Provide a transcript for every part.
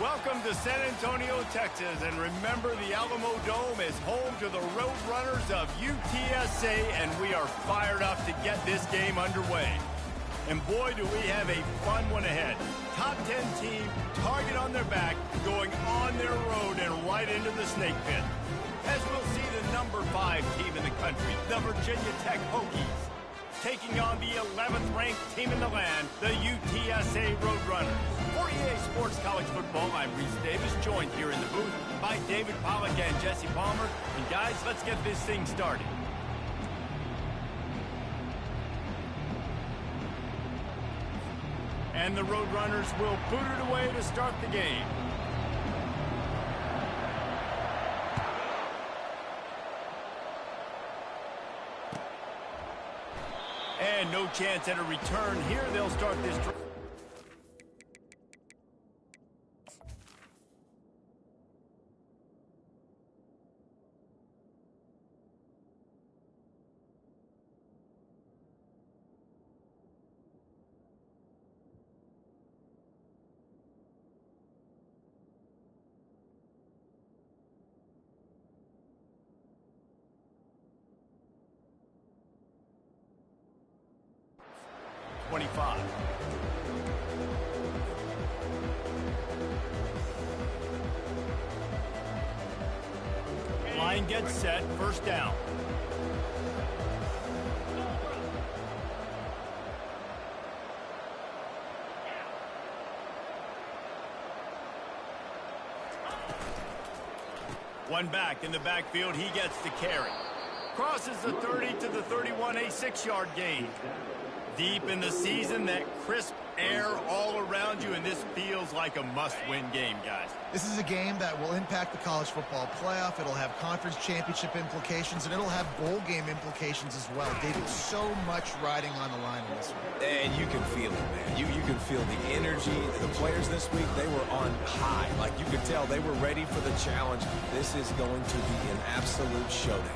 Welcome to San Antonio, Texas, and remember the Alamo Dome is home to the Roadrunners of UTSA, and we are fired up to get this game underway. And boy, do we have a fun one ahead. Top 10 team, target on their back, going on their road and right into the snake pit. As we'll see the number 5 team in the country, the Virginia Tech Hokies, taking on the 11th ranked team in the land, the UTSA Roadrunners. For EA Sports College Football, I'm Reese Davis, joined here in the booth by David Pollack and Jesse Palmer. And guys, let's get this thing started. And the Roadrunners will boot it away to start the game. And no chance at a return here. They'll start this drive. Line gets set, first down. One back in the backfield, he gets the carry. Crosses the 30 to the 31, a 6-yard gain. Deep in the season, that crisp air all around you, and this feels like a must-win game, guys. This is a game that will impact the college football playoff. It'll have conference championship implications, and it'll have bowl game implications as well. David, so much riding on the line in this one. And you can feel it, man. You can feel the energy. The players this week, they were on high. Like you could tell, they were ready for the challenge. This is going to be an absolute showdown.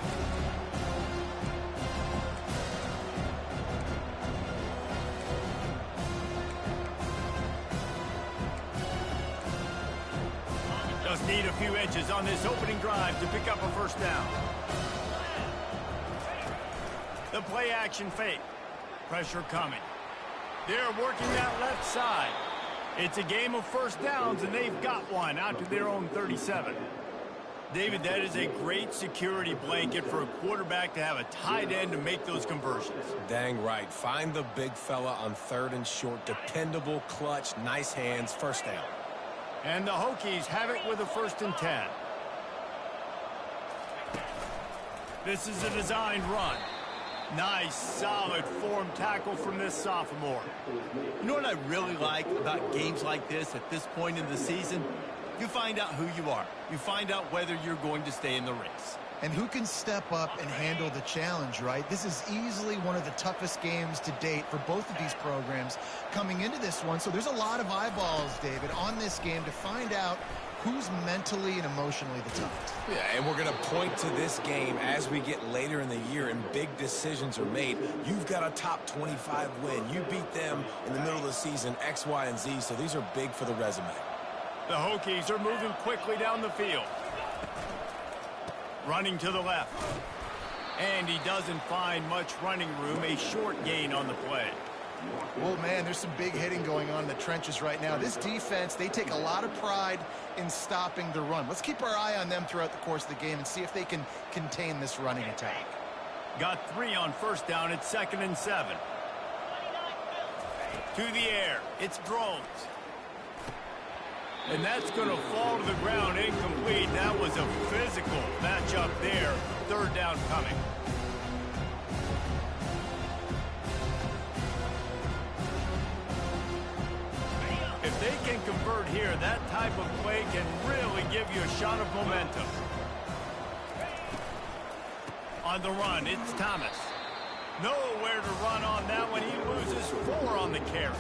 Need a few inches on this opening drive to pick up a first down. The play action fake. Pressure coming. They're working that left side. It's a game of first downs, and they've got one out to their own 37. David, that is a great security blanket for a quarterback to have a tight end to make those conversions. Dang right. Find the big fella on 3rd and short. Dependable, clutch, nice hands, first down. And the Hokies have it with a 1st and 10. This is a designed run. Nice, solid form tackle from this sophomore. You know what I really like about games like this at this point in the season? You find out who you are. You find out whether you're going to stay in the race. And who can step up and handle the challenge, right? This is easily one of the toughest games to date for both of these programs coming into this one. So there's a lot of eyeballs, David, on this game to find out who's mentally and emotionally the toughest. Yeah, and we're going to point to this game as we get later in the year and big decisions are made. You've got a top 25 win. You beat them in the middle of the season, X, Y, and Z, so these are big for the resume. The Hokies are moving quickly down the field. Running to the left. And he doesn't find much running room. A short gain on the play. Well, man, there's some big hitting going on in the trenches right now. This defense, they take a lot of pride in stopping the run. Let's keep our eye on them throughout the course of the game and see if they can contain this running attack. Got 3 on first down. It's 2nd and 7. To the air. It's Drones. And that's going to fall to the ground incomplete. That was a physical matchup there. 3rd down coming. If they can convert here, that type of play can really give you a shot of momentum. On the run, it's Thomas. Nowhere to run on that one. He loses 4 on the carry.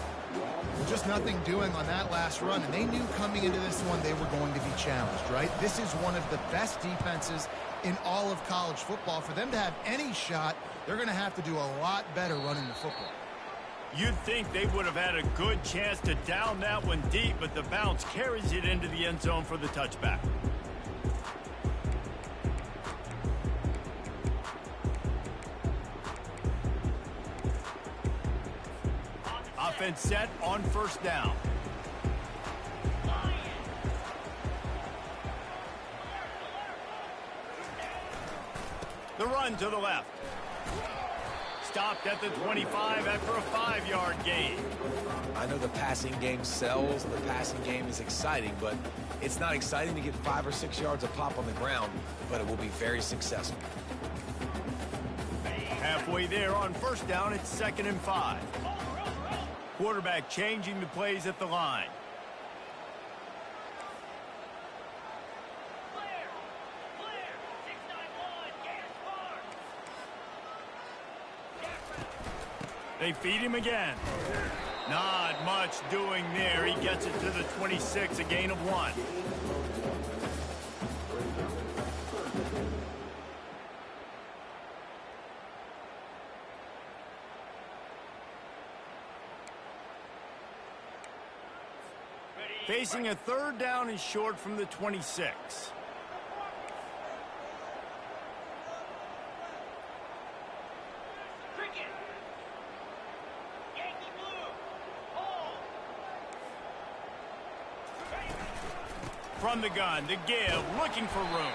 Just nothing doing on that last run, and they knew coming into this one they were going to be challenged, right? This is one of the best defenses in all of college football. For them to have any shot, they're going to have to do a lot better running the football. You'd think they would have had a good chance to down that one deep, but the bounce carries it into the end zone for the touchback. Offense set on first down. The run to the left. Stopped at the 25 after a 5-yard gain. I know the passing game sells, the passing game is exciting, but it's not exciting to get 5 or 6 yards a pop on the ground, but it will be very successful. Halfway there on first down, it's 2nd and 5. Quarterback changing the plays at the line. They feed him again. Not much doing there. He gets it to the 26, a gain of 1. Facing a 3rd down and short from the 26. From the gun, the give, looking for room.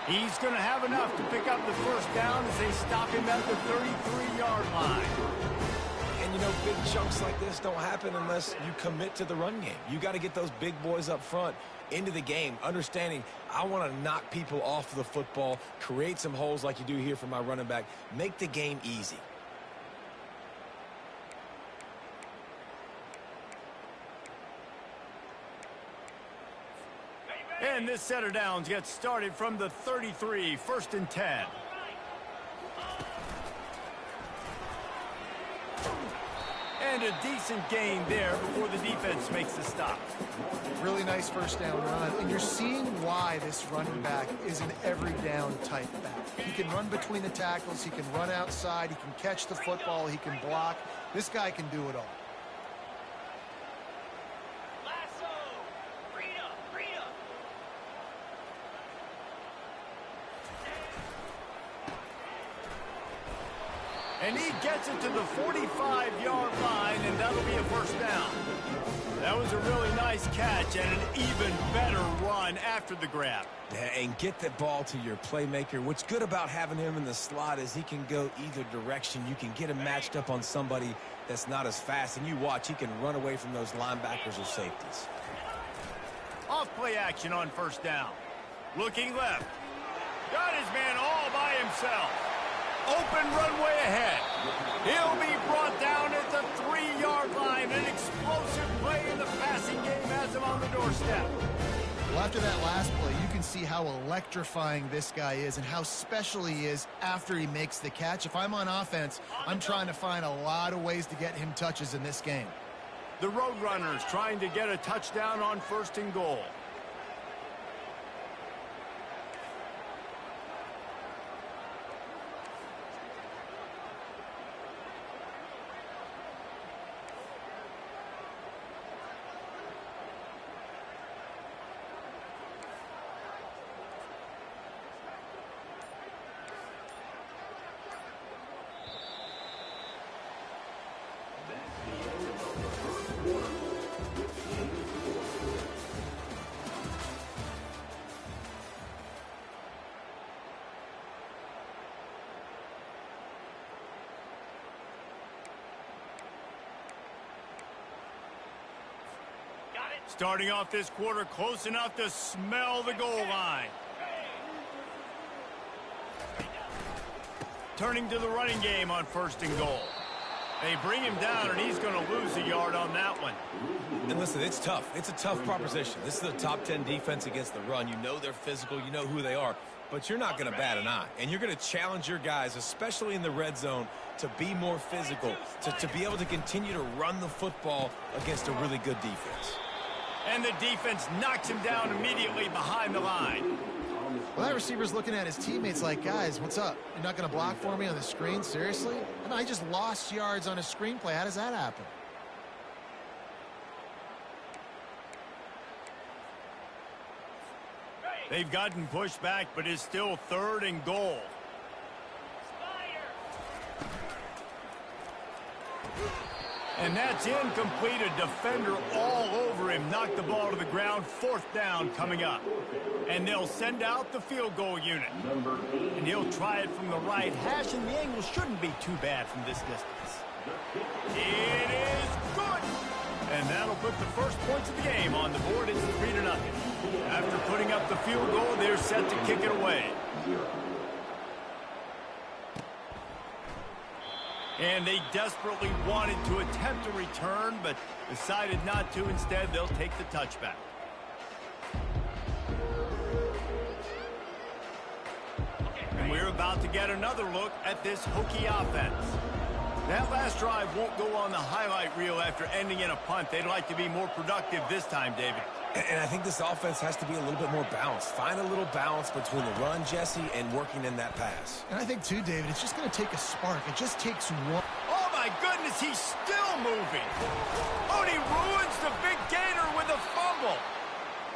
He's going to have enough to pick up the first down as they stop him at the 33-yard line. And, you know, big chunks like this don't happen unless you commit to the run game. You got to get those big boys up front into the game, understanding I want to knock people off the football, create some holes like you do here for my running back, make the game easy. And this set of downs gets started from the 33, 1st and 10. And a decent gain there before the defense makes the stop. Really nice first down run, and you're seeing why this running back is an every down type back. He can run between the tackles, he can run outside, he can catch the football, he can block. This guy can do it all. And he gets it to the 45-yard line, and that'll be a first down. That was a really nice catch and an even better run after the grab. And get the ball to your playmaker. What's good about having him in the slot is he can go either direction. You can get him matched up on somebody that's not as fast, and you watch, he can run away from those linebackers or safeties. Off play action on first down. Looking left. Got his man all by himself. Open runway ahead. He'll be brought down at the 3-yard line. An explosive play in the passing game has him on the doorstep. Well, after that last play, you can see how electrifying this guy is and how special he is after he makes the catch. If I'm on offense, I'm trying to find a lot of ways to get him touches in this game. The Roadrunners trying to get a touchdown on 1st and goal. Starting off this quarter close enough to smell the goal line. Turning to the running game on 1st and goal. They bring him down, and he's going to lose a yard on that one. And listen, it's tough. It's a tough proposition. This is a top 10 defense against the run. You know they're physical. You know who they are. But you're not going to bat an eye. And you're going to challenge your guys, especially in the red zone, to be more physical, to be able to continue to run the football against a really good defense. And the defense knocks him down immediately behind the line. Well, that receiver's looking at his teammates like, guys, what's up? You're not going to block for me on the screen? Seriously? And I just lost yards on a screenplay. How does that happen? They've gotten pushed back, but it's still 3rd and goal. And that's incomplete. A defender all over him. Knocked the ball to the ground. 4th down coming up. And they'll send out the field goal unit. And he'll try it from the right hash, and the angle shouldn't be too bad from this distance. It is good. And that'll put the first points of the game on the board. It's 3-0. After putting up the field goal, they're set to kick it away. And they desperately wanted to attempt a return, but decided not to. Instead, they'll take the touchback. And we're about to get another look at this Hokie offense. That last drive won't go on the highlight reel after ending in a punt. They'd like to be more productive this time, David. And I think this offense has to be a little bit more balanced. Find a little balance between the run, Jesse, and working in that pass. And I think, too, David, it's just going to take a spark. It just takes one. Oh, my goodness, he's still moving. Oh, and he ruins the big gainer with a fumble.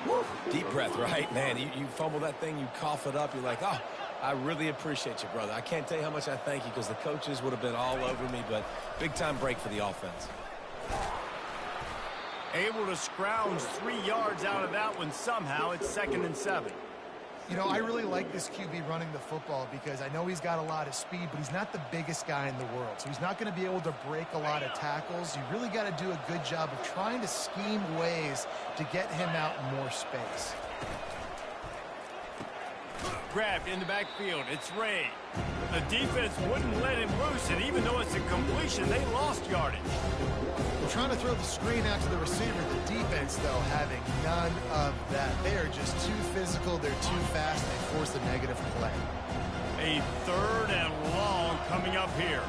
Woo. Deep breath, right? Man, you fumble that thing, you cough it up, you're like, oh, I really appreciate you, brother. I can't tell you how much I thank you because the coaches would have been all over me, but big-time break for the offense. Able to scrounge 3 yards out of that one somehow. It's 2nd and 7. You know, I really like this QB running the football because I know he's got a lot of speed, but he's not the biggest guy in the world. So he's not going to be able to break a lot of tackles. You really got to do a good job of trying to scheme ways to get him out in more space. Grabbed in the backfield. It's Ray. The defense wouldn't let him loose, and even though it's a completion, they lost yardage. They're trying to throw the screen out to the receiver. The defense, though, having none of that. They are just too physical. They're too fast. And they force the negative play. A 3rd and long coming up here.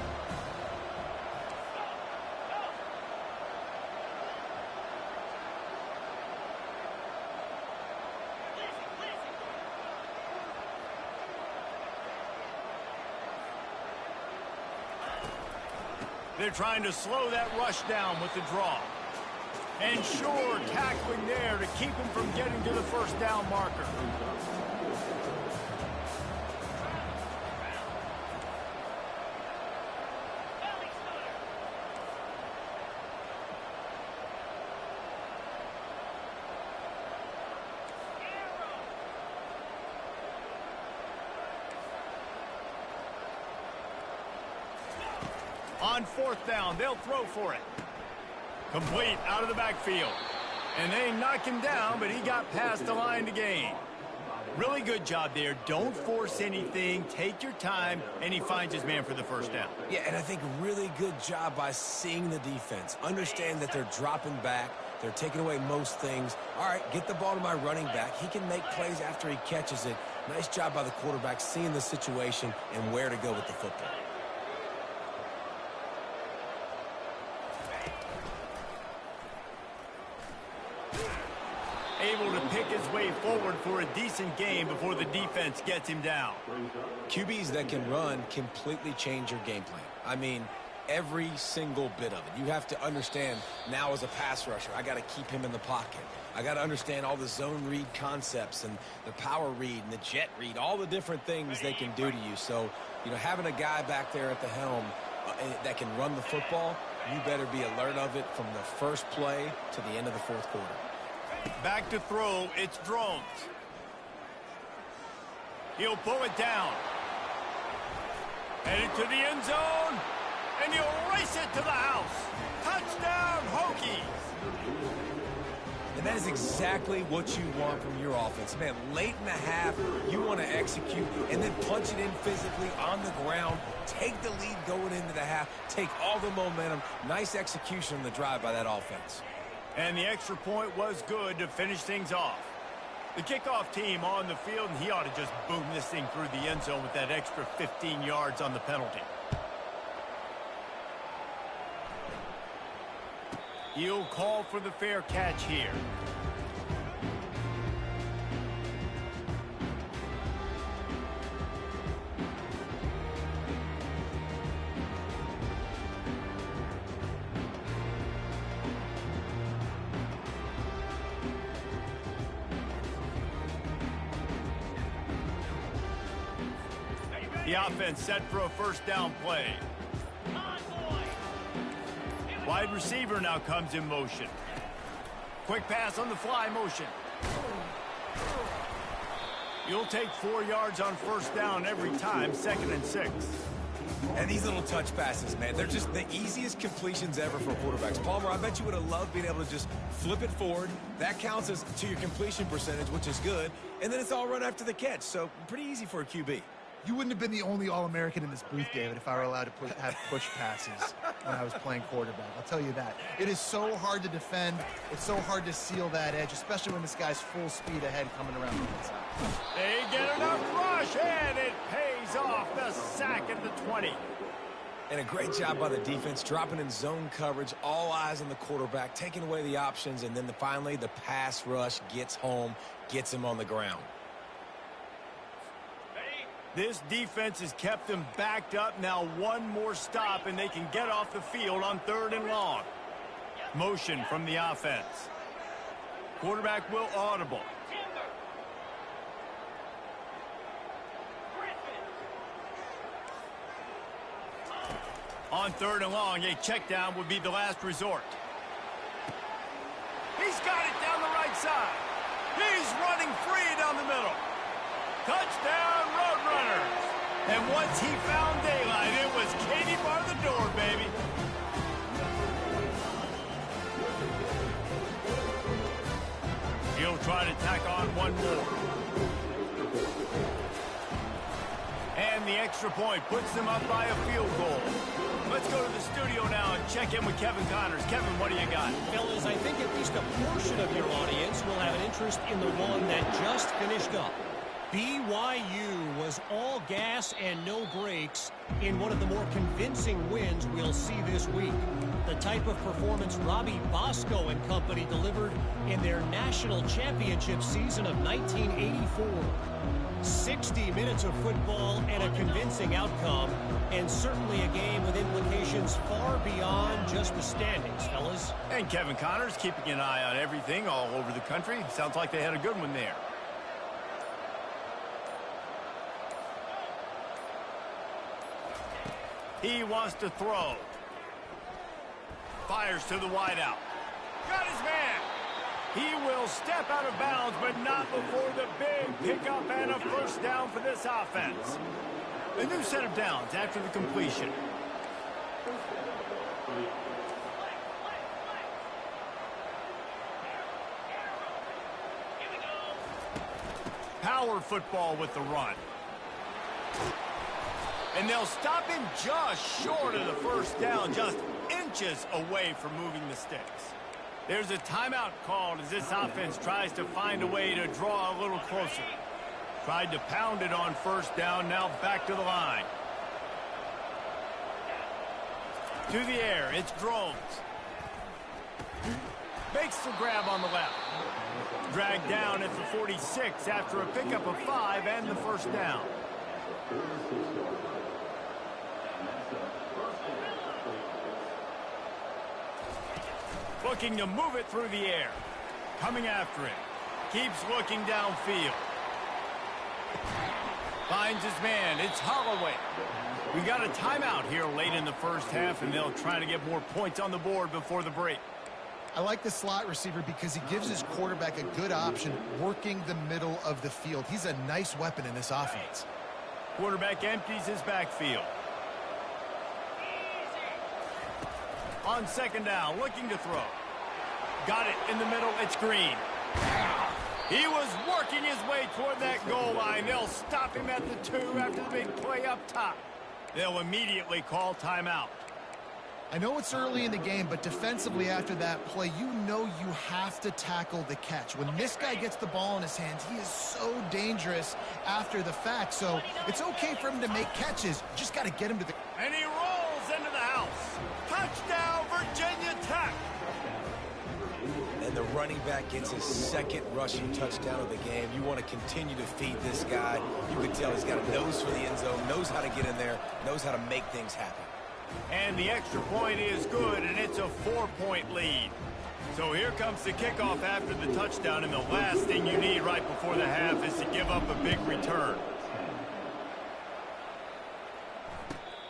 They're trying to slow that rush down with the draw. And sure, tackling there to keep him from getting to the 1st down marker. On 4th down, they'll throw for it. Complete out of the backfield. And they knock him down, but he got past the line to gain. Really good job there. Don't force anything. Take your time, and he finds his man for the 1st down. Yeah, and I think really good job by seeing the defense. Understand that they're dropping back. They're taking away most things. All right, get the ball to my running back. He can make plays after he catches it. Nice job by the quarterback seeing the situation and where to go with the football. Able to pick his way forward for a decent game before the defense gets him down. QBs that can run completely change your game plan. I mean, every single bit of it. You have to understand now as a pass rusher, I got to keep him in the pocket. I got to understand all the zone read concepts and the power read and the jet read, all the different things they can do to you. So, you know, having a guy back there at the helm that can run the football, you better be alert of it from the first play to the end of the 4th quarter. Back to throw, it's Drones. He'll pull it down. Headed to the end zone, and he'll race it to the house. Touchdown, Hokies! And that is exactly what you want from your offense. Man, late in the half, you want to execute and then punch it in physically on the ground. Take the lead going into the half. Take all the momentum. Nice execution on the drive by that offense. And the extra point was good to finish things off. The kickoff team on the field, and he ought to just boom this thing through the end zone with that extra 15 yards on the penalty. He'll call for the fair catch here. The offense set for a first down play. Wide receiver now comes in motion. Quick pass on the fly motion. You'll take 4 yards on first down every time, 2nd and 6. And these little touch passes, man, they're just the easiest completions ever for quarterbacks. Palmer, I bet you would have loved being able to just flip it forward. That counts as to your completion percentage, which is good. And then it's all run after the catch, so pretty easy for a QB. You wouldn't have been the only All-American in this booth, David, if I were allowed to have push passes when I was playing quarterback. I'll tell you that. It is so hard to defend. It's so hard to seal that edge, especially when this guy's full speed ahead coming around the inside. They get enough rush, and it pays off. The sack at the 20. And a great job by the defense, dropping in zone coverage, all eyes on the quarterback, taking away the options, and then finally the pass rush gets home, gets him on the ground. This defense has kept them backed up. Now one more stop, and they can get off the field on 3rd and long. Motion from the offense. Quarterback will audible. On 3rd and long, a check down would be the last resort. He's got it down the right side. He's running free down the middle. Touchdown, Roadrunners. And once he found daylight, it was Katie bar the door, baby. He'll try to tack on one more. And the extra point puts them up by a field goal. Let's go to the studio now and check in with Kevin Connors. Kevin, what do you got? Fellas, I think at least a portion of your audience will have an interest in the one that just finished up. BYU was all gas and no brakes in one of the more convincing wins we'll see this week. The type of performance Robbie Bosco and company delivered in their national championship season of 1984. 60 minutes of football and a convincing outcome, and certainly a game with implications far beyond just the standings, fellas. And Kevin Connors keeping an eye on everything all over the country. Sounds like they had a good one there. He wants to throw. Fires to the wideout. Got his man. He will step out of bounds, but not before the big pickup and a first down for this offense. A new set of downs after the completion. Power football with the run. And they'll stop him just short of the first down, just inches away from moving the sticks. There's a timeout called as this offense tries to find a way to draw a little closer. Tried to pound it on first down, now back to the line. To the air, it's Drones. Makes the grab on the left. Dragged down at the 46 after a pickup of 5 and the first down. Looking to move it through the air. Coming after it. Keeps looking downfield. Finds his man. It's Holloway. We got a timeout here late in the first half, and they'll try to get more points on the board before the break. I like the slot receiver because he gives his quarterback a good option working the middle of the field. He's a nice weapon in this offense. Quarterback empties his backfield. On second down, looking to throw. Got it in the middle. It's Green. He was working his way toward that goal line. They'll stop him at the 2 after the big play up top. They'll immediately call timeout. I know it's early in the game, but defensively after that play, you know you have to tackle the catch. When this guy gets the ball in his hands, he is so dangerous after the fact. So it's okay for him to make catches. You just got to get him to the... And he rolls into the house. Touchdown, Virginia Tech. And the running back gets his second rushing touchdown of the game. You want to continue to feed this guy. You can tell he's got a nose for the end zone, knows how to get in there, knows how to make things happen. And the extra point is good, and it's a 4-point lead. So here comes the kickoff after the touchdown, and the last thing you need right before the half is to give up a big return.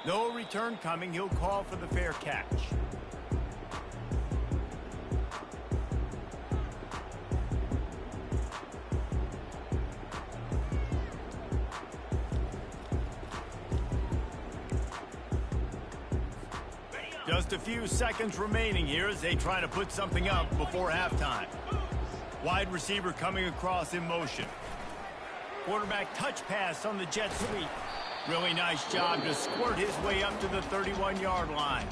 No return coming. He'll call for the fair catch. Just a few seconds remaining here as they try to put something up before halftime. Wide receiver coming across in motion. Quarterback touch pass on the jet sweep. Really nice job to squirt his way up to the 31-yard line.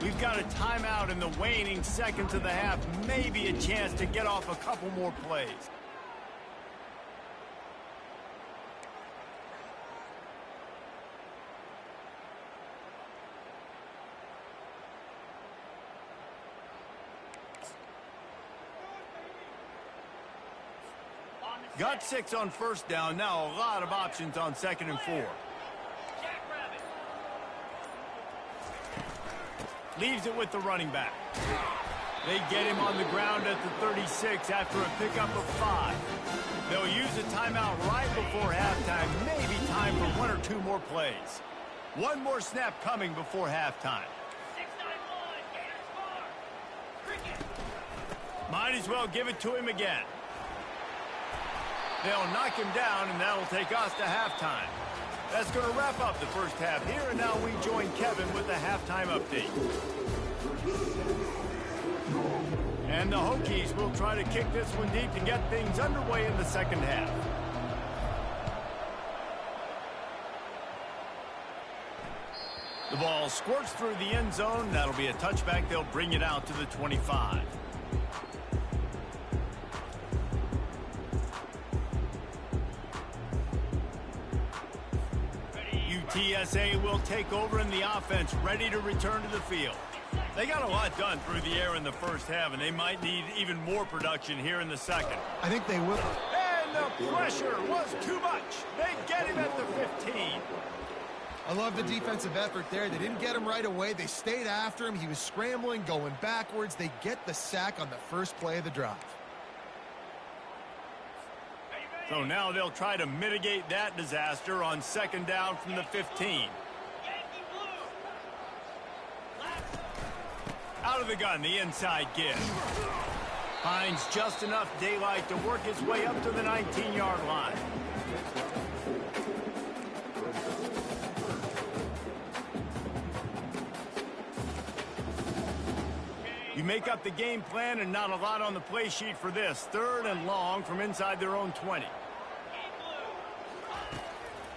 We've got a timeout in the waning seconds of the half. Maybe a chance to get off a couple more plays. Got 6 on first down. Now a lot of options on 2nd and 4. Leaves it with the running back. They get him on the ground at the 36 after a pickup of 5. They'll use a timeout right before halftime. Maybe time for 1 or 2 more plays. One more snap coming before halftime. Might as well give it to him again. They'll knock him down, and that'll take us to halftime. That's going to wrap up the first half here, and now we join Kevin with the halftime update. And the Hokies will try to kick this one deep to get things underway in the second half. The ball squirts through the end zone. That'll be a touchback. They'll bring it out to the 25. TSA will take over in the offense, ready to return to the field. They got a lot done through the air in the first half, and they might need even more production here in the second. I think they will. And the pressure was too much. They get him at the 15. I love the defensive effort there. They didn't get him right away. They stayed after him. He was scrambling, going backwards. They get the sack on the first play of the drive. So now they'll try to mitigate that disaster on 2nd down from the 15. Out of the gun, the inside give. Finds just enough daylight to work his way up to the 19-yard line. You make up the game plan and not a lot on the play sheet for this. 3rd and long from inside their own 20.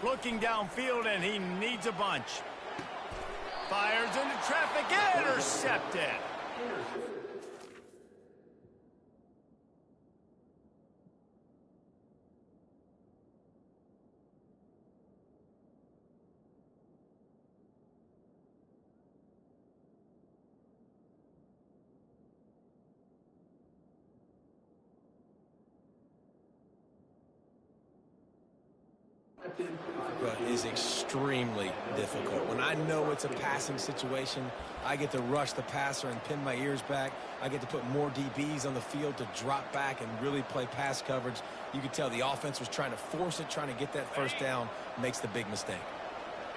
Looking downfield, and he needs a bunch. Fires into traffic, intercepted. But is extremely difficult. When I know it's a passing situation, I get to rush the passer and pin my ears back. I get to put more DBs on the field to drop back and really play pass coverage. You could tell the offense was trying to force it, trying to get that first down, makes the big mistake.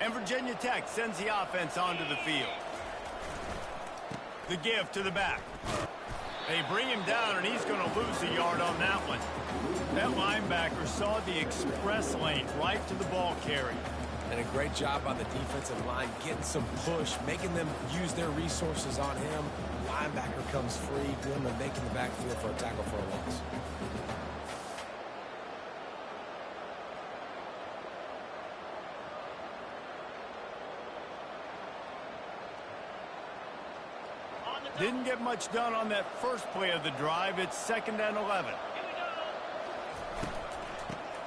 And Virginia Tech sends the offense onto the field. The give to the back. They bring him down, and he's going to lose a yard on that one. That linebacker saw the express lane right to the ball carrier. And a great job on the defensive line, getting some push, making them use their resources on him. Linebacker comes free, doing the making the backfield for a tackle for a loss. Didn't get much done on that first play of the drive. It's 2nd and 11.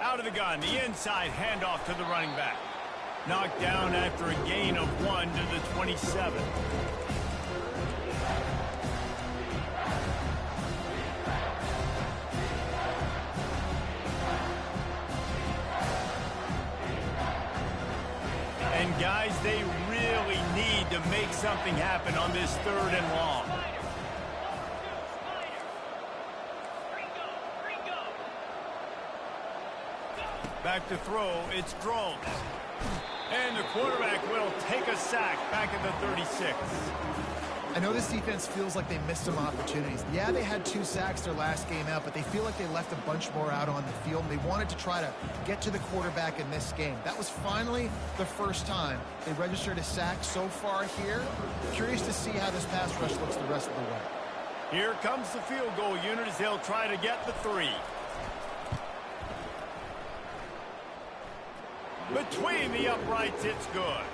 Out of the gun, the inside handoff to the running back. Knocked down after a gain of 1 to the 27. And guys, they really need to make something happen on this 3rd and long. Back to throw, it's Drones. And the quarterback will take a sack back at the 36. I know this defense feels like they missed some opportunities. Yeah, they had 2 sacks their last game out, but they feel like they left a bunch more out on the field. And they wanted to try to get to the quarterback in this game. That was finally the first time they registered a sack so far here. Curious to see how this pass rush looks the rest of the way. Here comes the field goal unit as they'll try to get the 3. Between the uprights, it's good.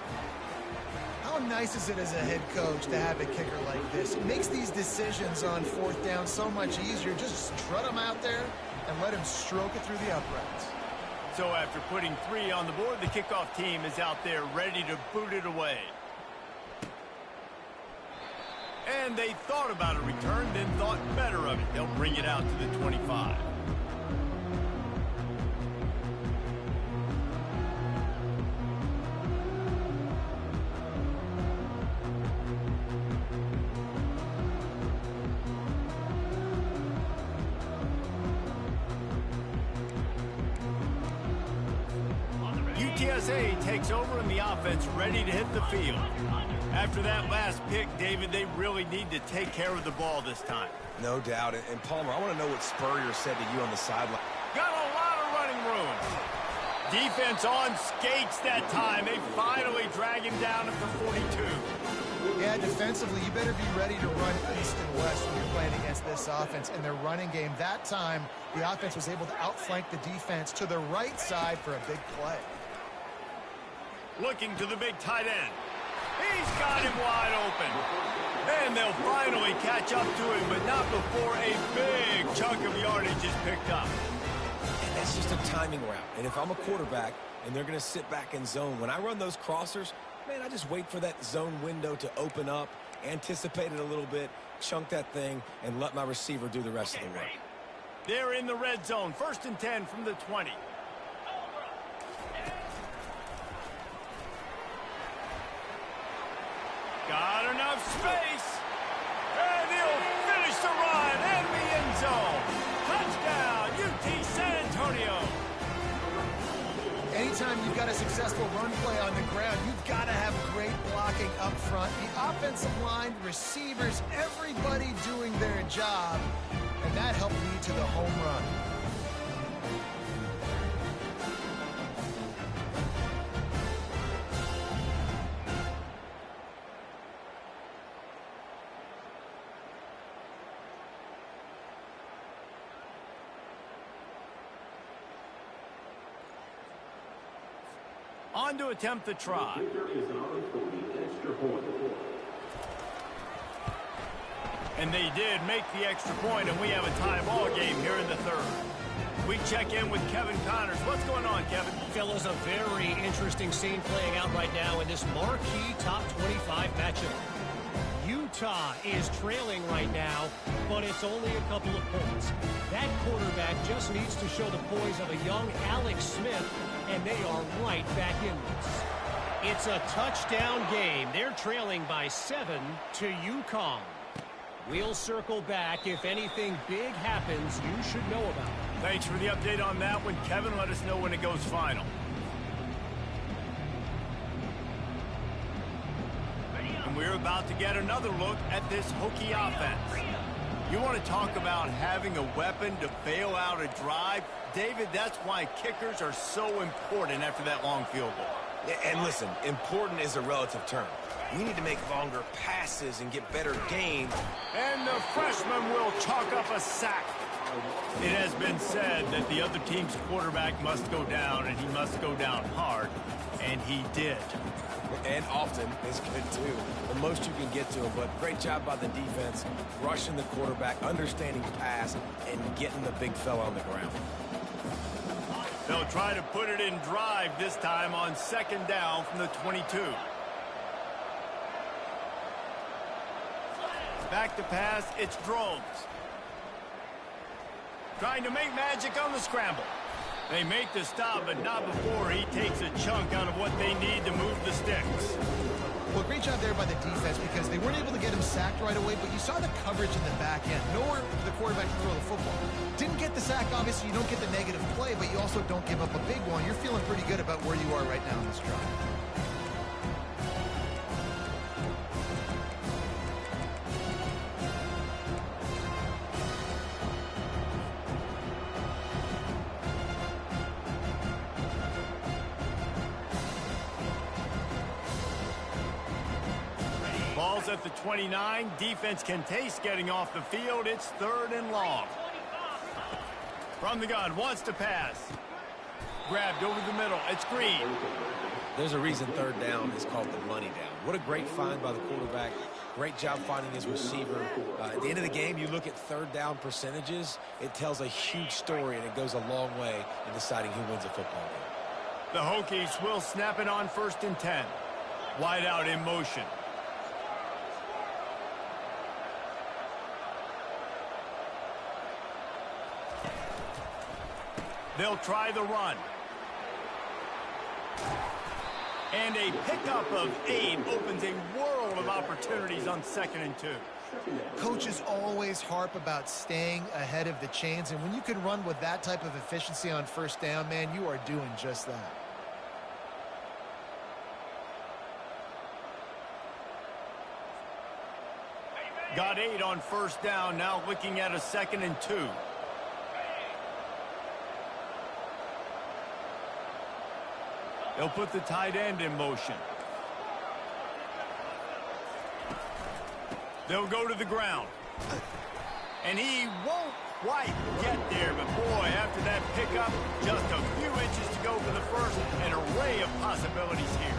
How nice is it as a head coach to have a kicker like this? It makes these decisions on 4th down so much easier. Just strut him out there and let him stroke it through the uprights. So after putting 3 on the board, the kickoff team is out there ready to boot it away. And they thought about a return, then thought better of it. They'll bring it out to the 25. UTSA takes over in the offense, ready to hit the field. After that last pick, David, they really need to take care of the ball this time. No doubt. And Palmer, I want to know what Spurrier said to you on the sideline. Got a lot of running room. Defense on skates that time. They finally drag him down at the 42. Yeah, defensively, you better be ready to run east and west when you're playing against this offense. In their running game, that time, the offense was able to outflank the defense to the right side for a big play. Looking to the big tight end. He's got him wide open. And they'll finally catch up to him, but not before a big chunk of yardage is picked up. And that's just a timing route. And if I'm a quarterback and they're going to sit back in zone, when I run those crossers, man, I just wait for that zone window to open up, anticipate it a little bit, chunk that thing, and let my receiver do the rest of the work. They're in the red zone. 1st and 10 from the 20. Got enough space. And he'll finish the run in the end zone. Touchdown, UT San Antonio. Anytime you've got a successful run play on the ground, you've got to have great blocking up front. The offensive line, receivers, everybody doing their job. And that helped lead to the home run. On to attempt the try. And they did make the extra point, and we have a tie ball game here in the 3rd. We check in with Kevin Connors. What's going on, Kevin? Fellas, a very interesting scene playing out right now in this marquee top 25 matchup. Utah is trailing right now, but it's only a couple of points. That quarterback just needs to show the poise of a young Alex Smith, and they are right back in this. It's a touchdown game. They're trailing by 7 to UConn. We'll circle back. If anything big happens, you should know about it. Thanks for the update on that one, Kevin. Let us know when it goes final. And we're about to get another look at this Hokie offense. You want to talk about having a weapon to bail out a drive? David, that's why kickers are so important after that long field goal. And listen, important is a relative term. We need to make longer passes and get better gains. And the freshman will chalk up a sack. It has been said that the other team's quarterback must go down, and he must go down hard. And he did. And often is good, too. The most you can get to him. But great job by the defense, rushing the quarterback, understanding pass, and getting the big fella on the ground. They'll try to put it in drive this time on 2nd down from the 22. Back to pass, it's Drones. Trying to make magic on the scramble. They make the stop, but not before he takes a chunk out of what they need to move the sticks. Well, great job there by the defense because they weren't able to get him sacked right away, but you saw the coverage in the back end. Nowhere for the quarterback to throw the football. Didn't get the sack, obviously you don't get the negative play, but you also don't give up a big one. You're feeling pretty good about where you are right now in this drive. Ball's at the 29. Defense can taste getting off the field. It's 3rd and long. From the gun, wants to pass. Grabbed over the middle. It's Green. There's a reason 3rd down is called the money down. What a great find by the quarterback. Great job finding his receiver. At the end of the game, you look at 3rd down percentages. It tells a huge story, and it goes a long way in deciding who wins a football game. The Hokies will snap it on 1st and 10. Wide out in motion. They'll try the run. And a pickup of 8 opens a world of opportunities on 2nd and 2. Coaches always harp about staying ahead of the chains, and when you can run with that type of efficiency on 1st down, man, you are doing just that. Got 8 on 1st down, now looking at a 2nd and 2. They'll put the tight end in motion. They'll go to the ground. And he won't quite get there, but boy, after that pickup, just a few inches to go for the first. An array of possibilities here.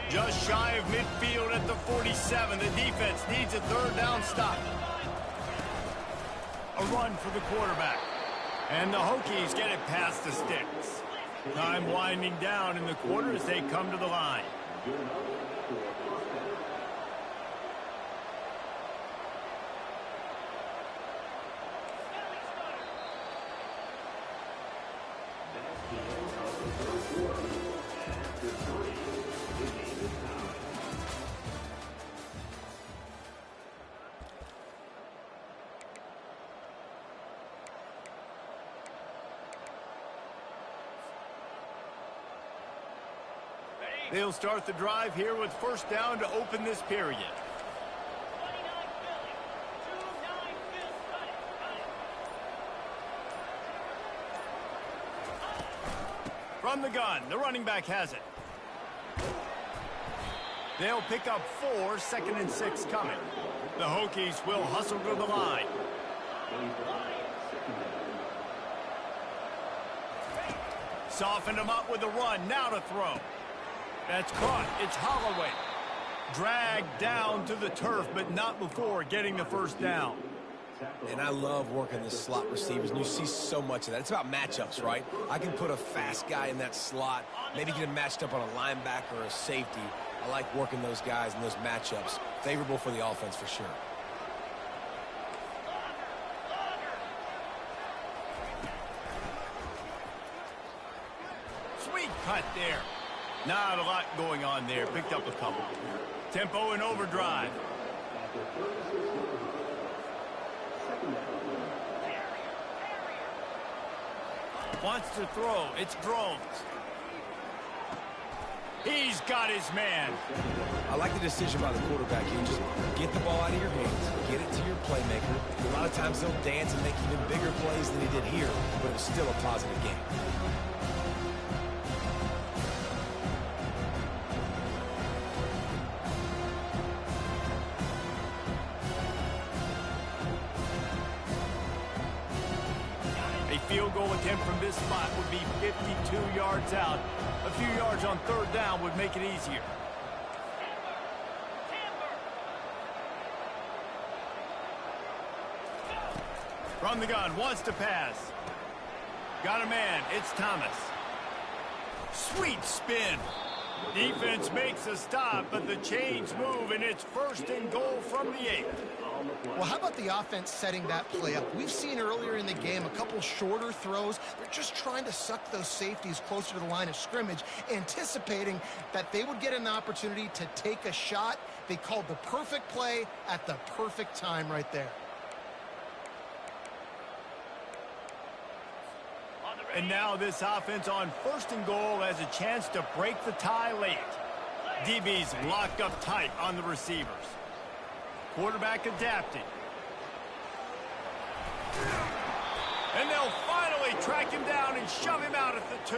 Just shy of midfield at the 47. The defense needs a 3rd down stop. A run for the quarterback. And the Hokies get it past the sticks. Time winding down in the quarter as they come to the line. They'll start the drive here with 1st down to open this period. From the gun, the running back has it. They'll pick up 4, 2nd and 6 coming. The Hokies will hustle to the line. Soften them up with a run, now to throw. That's caught. It's Holloway. Dragged down to the turf, but not before getting the 1st down. And I love working the slot receivers, and you see so much of that. It's about matchups, right? I can put a fast guy in that slot, maybe get him matched up on a linebacker or a safety. I like working those guys in those matchups. Favorable for the offense for sure. Sweet cut there. Not a lot going on there. Picked up a couple. Tempo and overdrive. Wants to throw. It's Drones. He's got his man. I like the decision by the quarterback here. Just get the ball out of your hands. Get it to your playmaker. A lot of times they'll dance and make even bigger plays than he did here, but it was still a positive game. Field goal attempt from this spot would be 52 yards out. A few yards on 3rd down would make it easier. From the gun, wants to pass. Got a man, it's Thomas. Sweet spin. Defense makes a stop, but the chains move, and it's 1st and goal from the 8. Well, how about the offense setting that play up? We've seen earlier in the game a couple shorter throws. They're just trying to suck those safeties closer to the line of scrimmage, anticipating that they would get an opportunity to take a shot. They called the perfect play at the perfect time right there. And now this offense on 1st and goal has a chance to break the tie late. DB's locked up tight on the receivers. Quarterback adapting. And they'll finally track him down and shove him out at the 2.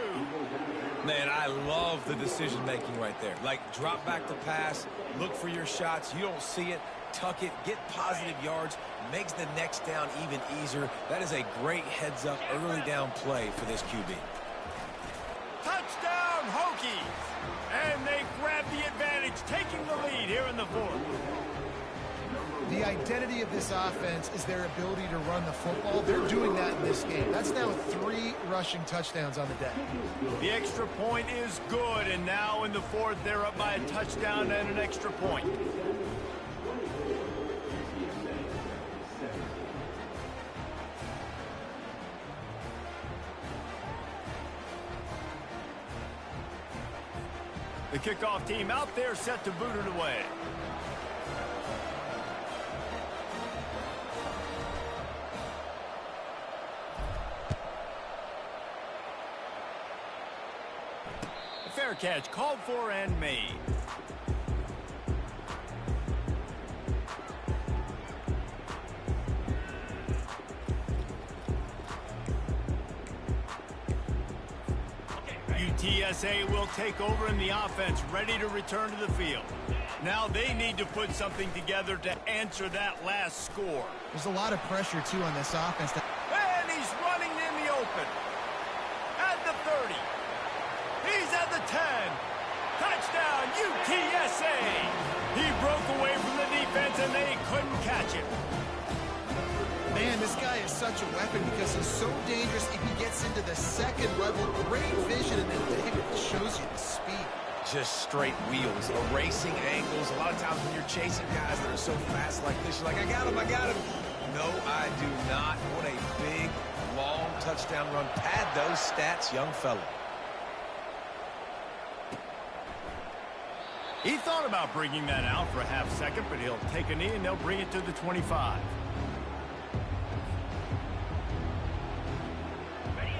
Man, I love the decision-making right there. Like, drop back to pass, look for your shots. You don't see it, tuck it, get positive yards, makes the next down even easier. That is a great heads-up early down play for this QB. Touchdown, Hokies! And they grab the advantage, taking the lead here in the 4th. The identity of this offense is their ability to run the football. They're doing that in this game. That's now 3 rushing touchdowns on the day. The extra point is good, and now in the 4th, they're up by a touchdown and an extra point. The kickoff team out there set to boot it away. A fair catch called for and made. UTSA will take over in the offense, ready to return to the field. Now they need to put something together to answer that last score. There's a lot of pressure, too, on this offense. And he's running in the open. At the 30. He's at the 10. Touchdown, UTSA! He broke away from the defense, and they couldn't catch him. Man, this guy is such a weapon because he's so dangerous if he gets into the 2nd level. Great vision, and then David shows you the speed. Just straight wheels, erasing angles. A lot of times when you're chasing guys that are so fast like this, you're like, I got him, I got him. No, I do not. What a big, long touchdown run. Pad those stats, young fella. He thought about bringing that out for a half second, but he'll take a knee and they'll bring it to the 25.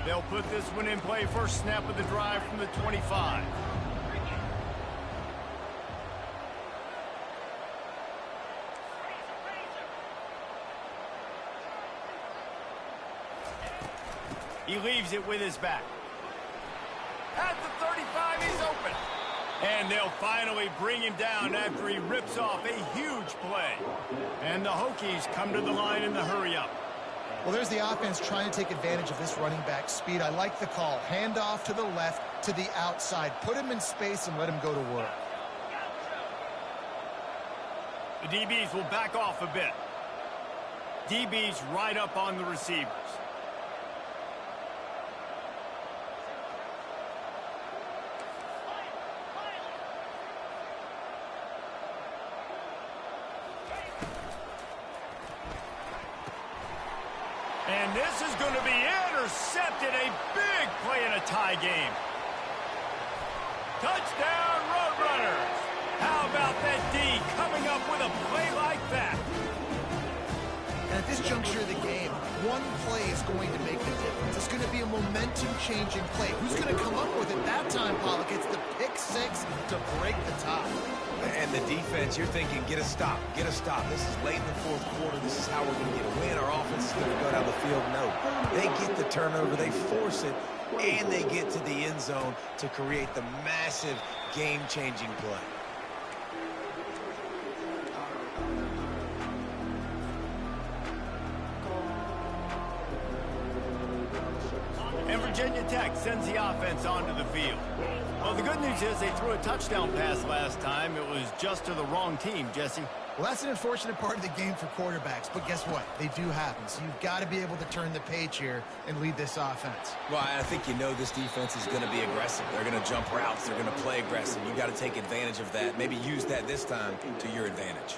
They'll put this one in play first snap of the drive from the 25. He leaves it with his back. At the 35, he's open. And they'll finally bring him down after he rips off a huge play. And the Hokies come to the line in the hurry-up. Well, there's the offense trying to take advantage of this running back speed. I like the call. Hand off to the left, to the outside. Put him in space and let him go to work. The DBs will back off a bit. DBs right up on the receivers. And this is going to be intercepted. A big play in a tie game. Touchdown, Roadrunners. How about that D coming up with a play like that? And at this juncture of the game, one play is going to make the difference. It's going to be a momentum-changing play. Who's going to come up with it that time, Pollock? It's the pick 6 to break the tie. And the defense, you're thinking, get a stop, get a stop. This is late in the 4th quarter. This is how we're going to get a win. Our offense is going to go down the field. No, they get the turnover, they force it, and they get to the end zone to create the massive game-changing play. And Virginia Tech sends the offense onto the field. Well, the good news is they threw a touchdown pass last time. It was just to the wrong team, Jesse. Well, that's an unfortunate part of the game for quarterbacks, but guess what? They do happen, so you've got to be able to turn the page here and lead this offense. Well, I think you know this defense is going to be aggressive. They're going to jump routes. They're going to play aggressive. You've got to take advantage of that. Maybe use that this time to your advantage.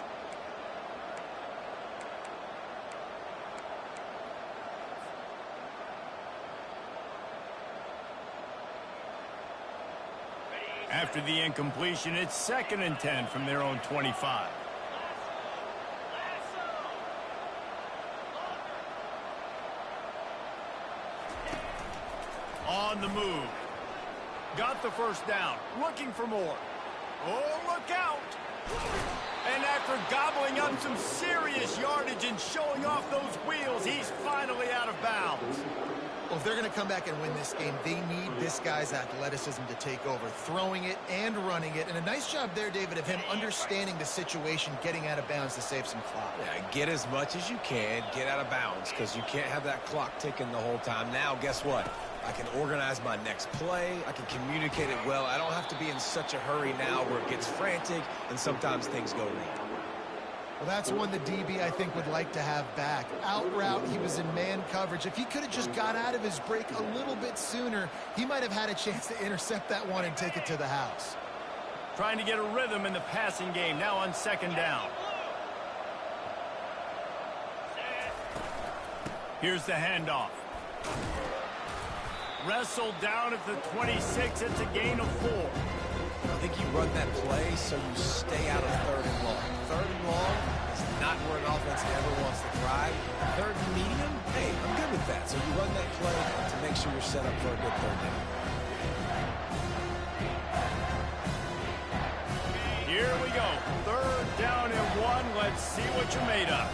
After the incompletion, it's 2nd and 10 from their own 25. On the move. Got the first down. Looking for more. Oh, look out! And after gobbling up some serious yardage and showing off those wheels, he's finally out of bounds. Well, if they're going to come back and win this game, they need this guy's athleticism to take over, throwing it and running it. And a nice job there, David, of him understanding the situation, getting out of bounds to save some clock. Yeah, get as much as you can, get out of bounds, because you can't have that clock ticking the whole time. Now, guess what? I can organize my next play. I can communicate it well. I don't have to be in such a hurry now where it gets frantic and sometimes things go wrong. Well, that's one the DB, I think, would like to have back. Out route, he was in man coverage. If he could have just got out of his break a little bit sooner, he might have had a chance to intercept that one and take it to the house. Trying to get a rhythm in the passing game, now on 2nd down. Here's the handoff. Wrestled down at the 26. It's a gain of 4. I think you run that play so you stay out of 3rd and long. 3rd and long is not where an offense ever wants to thrive. 3rd and medium, hey, I'm good with that. So you run that play to make sure you're set up for a good 3rd down. Here we go. 3rd down and 1. Let's see what you're made of.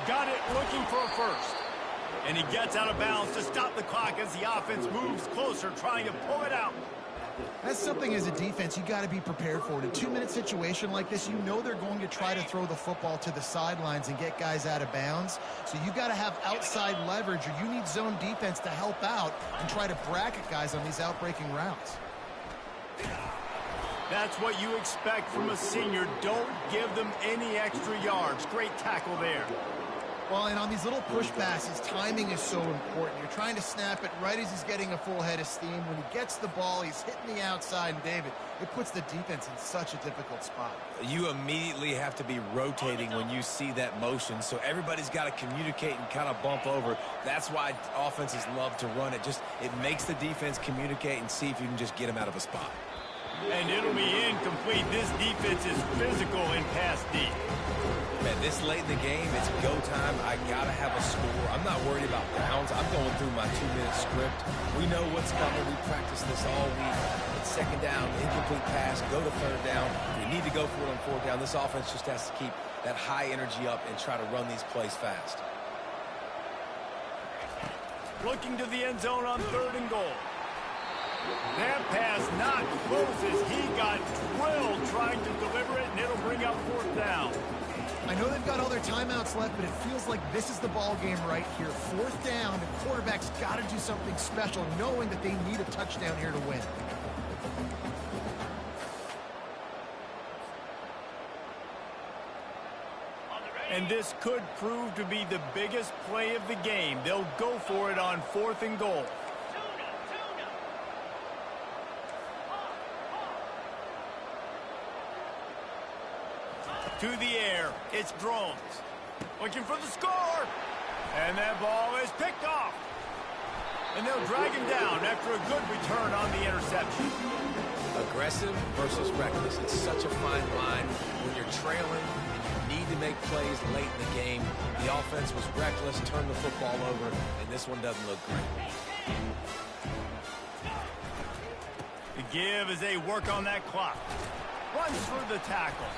Got it, looking for a first. And he gets out of bounds to stop the clock as the offense moves closer, trying to pull it out. That's something as a defense you got to be prepared for. In a 2-minute situation like this, you know they're going to try to throw the football to the sidelines and get guys out of bounds. So you got to have outside leverage, or you need zone defense to help out and try to bracket guys on these outbreaking routes. That's what you expect from a senior. Don't give them any extra yards. Great tackle there. Well, and on these little push passes, timing is so important. You're trying to snap it right as he's getting a full head of steam. When he gets the ball, he's hitting the outside, and David, it puts the defense in such a difficult spot. You immediately have to be rotating when you see that motion, so everybody's got to communicate and kind of bump over. That's why offenses love to run it. It makes the defense communicate and see if you can just get them out of a spot. And it'll be incomplete. This defense is physical in pass deep. Man, this late in the game, it's go time. I got to have a score. I'm not worried about downs. I'm going through my 2-minute script. We know what's coming. We practiced this all week. It's 2nd down, incomplete pass, go to 3rd down. We need to go for it on 4th down. This offense just has to keep that high energy up and try to run these plays fast. Looking to the end zone on 3rd and goal. That pass not close as he got drilled trying to deliver it, and it'll bring up 4th down. I know they've got all their timeouts left, but it feels like this is the ball game right here. 4th down, the quarterback's got to do something special, knowing that they need a touchdown here to win. And this could prove to be the biggest play of the game. They'll go for it on 4th and goal. To the air, it's Drones. Looking for the score. And that ball is picked off. And they'll drag him down after a good return on the interception. Aggressive versus reckless. It's such a fine line when you're trailing and you need to make plays late in the game. The offense was reckless, turned the football over, and this one doesn't look great. The give as they work on that clock. Runs through the tackle.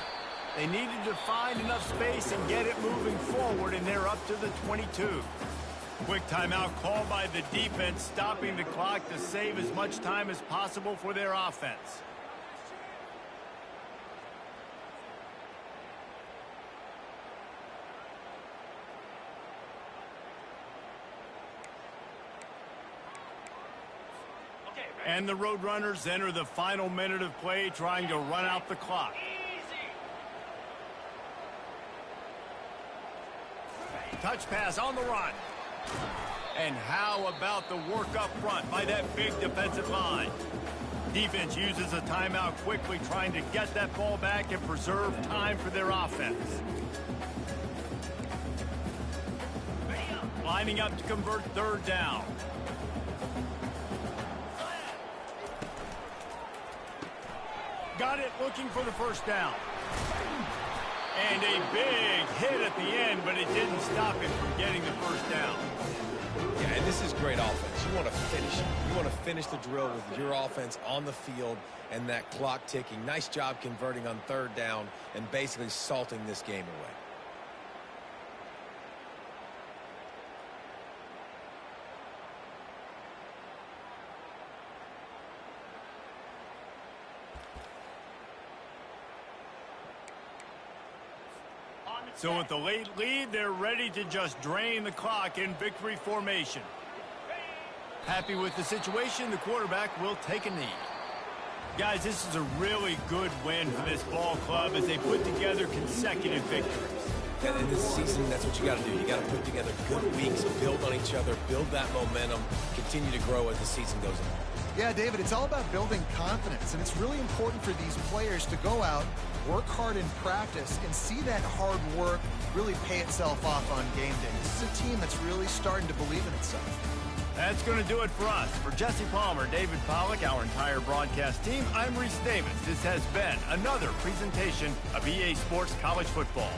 They needed to find enough space and get it moving forward, and they're up to the 22. Quick timeout called by the defense, stopping the clock to save as much time as possible for their offense. And the Roadrunners enter the final minute of play, trying to run out the clock. Touch pass on the run. And how about the work up front by that big defensive line? Defense uses a timeout quickly, trying to get that ball back and preserve time for their offense. Lining up to convert 3rd down. got it, looking for the first down. And a big hit at the end, but it didn't stop him from getting the first down. Yeah, and this is great offense. You want to finish it. You want to finish the drill with your offense on the field and that clock ticking. Nice job converting on third down and basically salting this game away. So with the late lead, they're ready to just drain the clock in victory formation. Happy with the situation, the quarterback will take a knee. Guys, this is a really good win for this ball club as they put together consecutive victories. And in this season, that's what you got to do. You got to put together good weeks, build on each other, build that momentum, continue to grow as the season goes on. Yeah, David, it's all about building confidence, and it's really important for these players to go out, work hard in practice, and see that hard work really pay itself off on game day. This is a team that's really starting to believe in itself. That's going to do it for us. For Jesse Palmer, David Pollack, our entire broadcast team, I'm Reese Davis. This has been another presentation of EA Sports College Football.